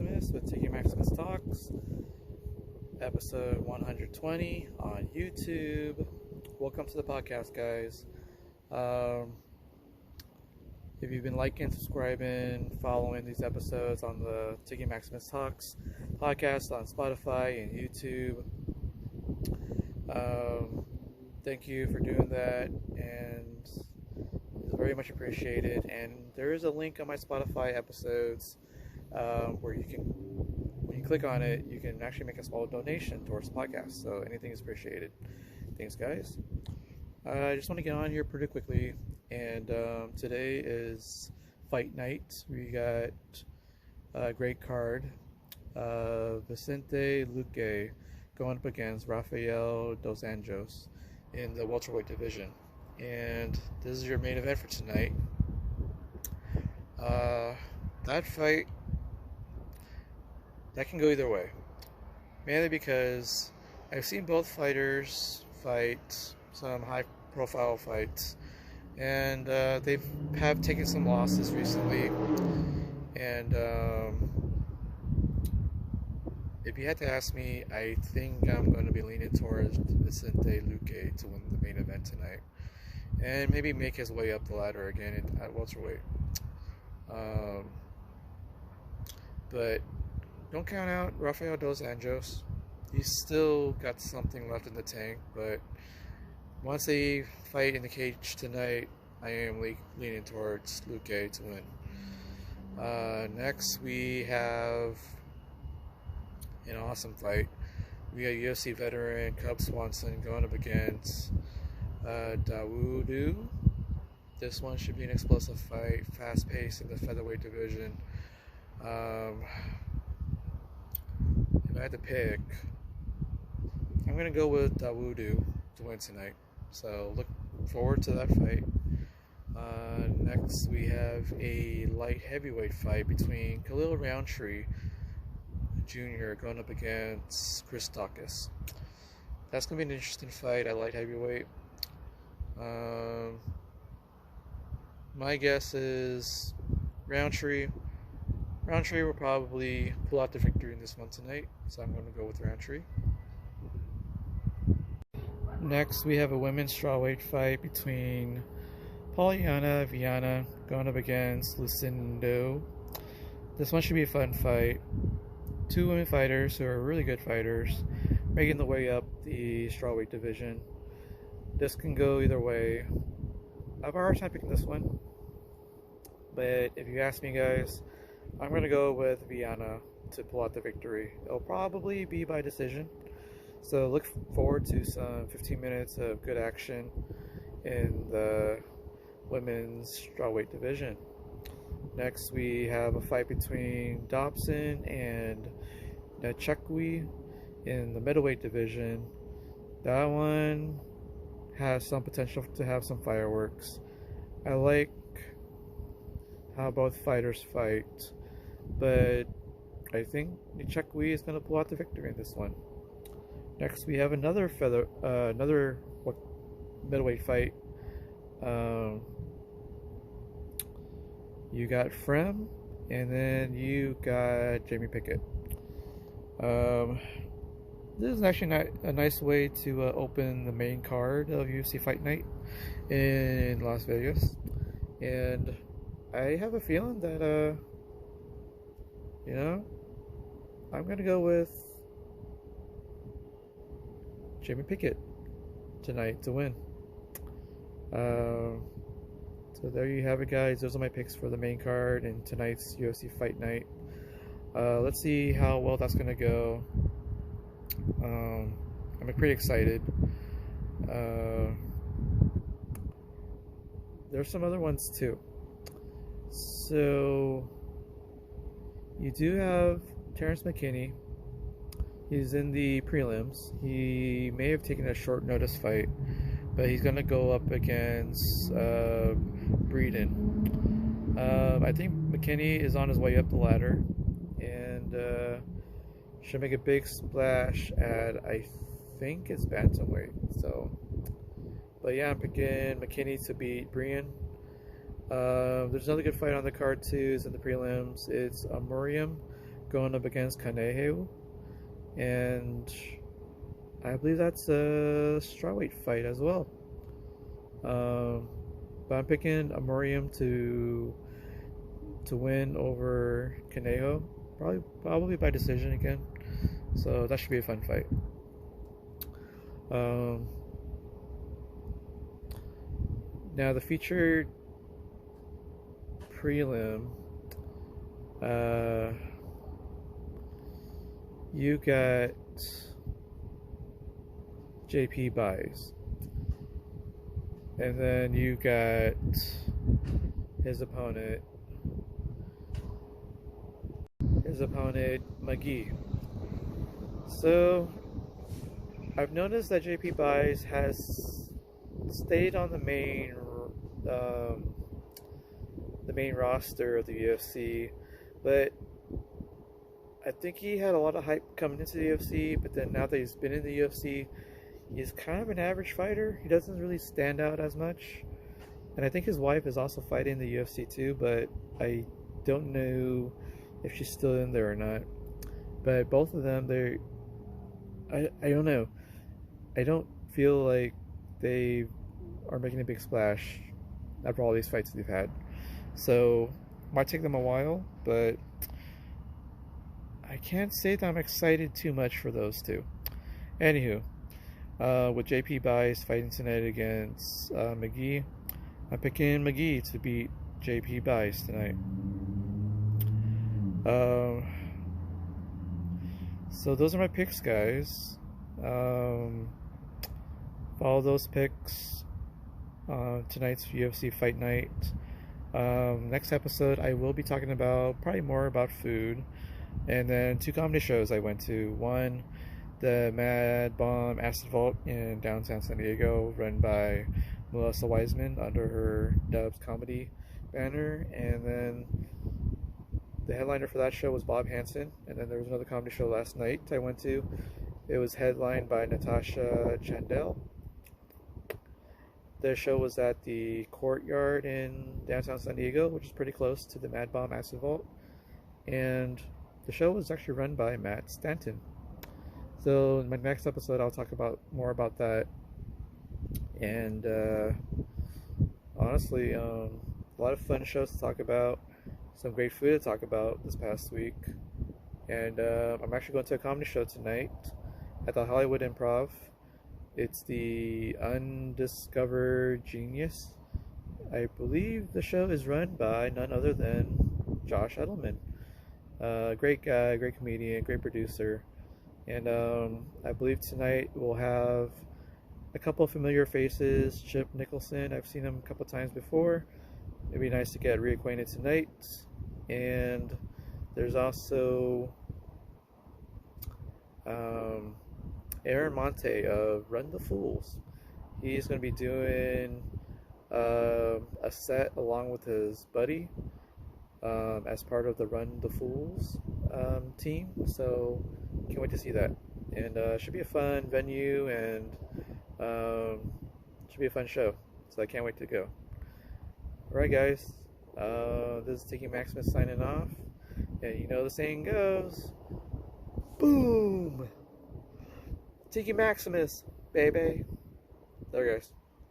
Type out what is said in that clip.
Maximus with Tiggy Maximus Talks, episode 120 on YouTube. Welcome to the podcast, guys. If you've been liking, subscribing, following these episodes on the Tiggy Maximus Talks podcast on Spotify and YouTube, thank you for doing that, and it's very much appreciated. And there is a link on my Spotify episodes where when you click on it, you can actually make a small donation towards the podcast. So anything is appreciated. Thanks, guys. I just want to get on here pretty quickly, and today is fight night. We got a great card. Vicente Luque going up against Rafael dos Anjos in the welterweight division, and this is your main event for tonight. That fight, that can go either way, mainly because I've seen both fighters fight some high-profile fights, and they have taken some losses recently. And if you had to ask me, I think I'm going to be leaning towards Vicente Luque to win the main event tonight, and maybe make his way up the ladder again at welterweight. But don't count out Rafael dos Anjos. He's still got something left in the tank, but once they fight in the cage tonight, I am leaning towards Luque to win. Next, we have an awesome fight. We got UFC veteran Cub Swanson going up against Dawodu. This one should be an explosive fight, fast-paced in the featherweight division. If I had to pick, I'm going to go with Dawodu to win tonight. So look forward to that fight. Next, we have a light heavyweight fight between Khalil Roundtree Jr. going up against Chris Dawkins. That's going to be an interesting fight at light heavyweight. My guess is Roundtree will probably pull out the victory in this one tonight, so I'm going to go with Roundtree. Next, we have a women's strawweight fight between Polyana Viana going up against Lucindo. This one should be a fun fight. Two women fighters who are really good fighters, making the way up the strawweight division. This can go either way. I have a hard time picking this one, but if you ask me, guys, I'm going to go with Viana to pull out the victory. It'll probably be by decision, so look forward to some 15 minutes of good action in the women's strawweight division. Next, we have a fight between Dobson and Nechekwi in the middleweight division. That one has some potential to have some fireworks. I like how both fighters fight, but I think Nechekwi is going to pull out the victory in this one. Next, we have another middleweight fight. You got Frem, and then you got Jamie Pickett. This is actually not a nice way to open the main card of UFC Fight Night in Las Vegas, and I have a feeling that I'm gonna go with Jamie Pickett tonight to win. So there you have it, guys. Those are my picks for the main card in tonight's UFC Fight Night. Let's see how well that's gonna go. I'm pretty excited. There's some other ones too. So you do have Terrence McKinney. He's in the prelims. He may have taken a short notice fight, but he's going to go up against Breeden. I think McKinney is on his way up the ladder and should make a big splash at, I think it's bantamweight. But yeah, I'm picking McKinney to beat Breeden. There's another good fight on the card too. It's in the prelims. It's Muriam going up against Kanehu, and I believe that's a strawweight fight as well. But I'm picking Amorium to win over Kaneho, probably by decision again. So that should be a fun fight. Now the featured prelim, you got JP buys, and then you got his opponent McGee. So I've noticed that JP buys has stayed on the main roster of the UFC, but I think he had a lot of hype coming into the UFC, but then now that he's been in the UFC, he's kind of an average fighter. He doesn't really stand out as much. And I think his wife is also fighting in the UFC too, but I don't know if she's still in there or not. But both of them, I don't know. I don't feel like they are making a big splash after all these fights they've had. So, might take them a while, but I can't say that I'm excited too much for those two. Anywho, with JP Buys fighting tonight against McGee, I'm picking McGee to beat JP Buys tonight. So those are my picks, guys. Follow those picks on tonight's UFC Fight Night. Next episode, I will be talking about probably more about food, and then 2 comedy shows I went to. One, the Mad Bomb Acid Vault in downtown San Diego, run by Melissa Wiseman under her Dubs Comedy banner, and then the headliner for that show was Bob Hansen. And then there was another comedy show last night I went to. It was headlined by Natasha Chandel. The show was at the Courtyard in downtown San Diego, which is pretty close to the Mad Bomb Acid Vault. And the show was actually run by Matt Stanton. So in my next episode, I'll talk more about that. And honestly, a lot of fun shows to talk about. Some great food to talk about this past week. And I'm actually going to a comedy show tonight at the Hollywood Improv. It's the Undiscovered Genius. I believe the show is run by none other than Josh Edelman. Great guy, great comedian, great producer. And I believe tonight we'll have a couple of familiar faces. Chip Nicholson, I've seen him a couple times before. It'd be nice to get reacquainted tonight. And there's also Aaron Monte of Run the Fools. He's going to be doing a set along with his buddy as part of the Run the Fools team. So can't wait to see that. And should be a fun venue, and should be a fun show. So I can't wait to go. Alright guys, this is Tiggy Maximus signing off. And you know the saying goes, boom! Tiggy Maximus, baby. There guys.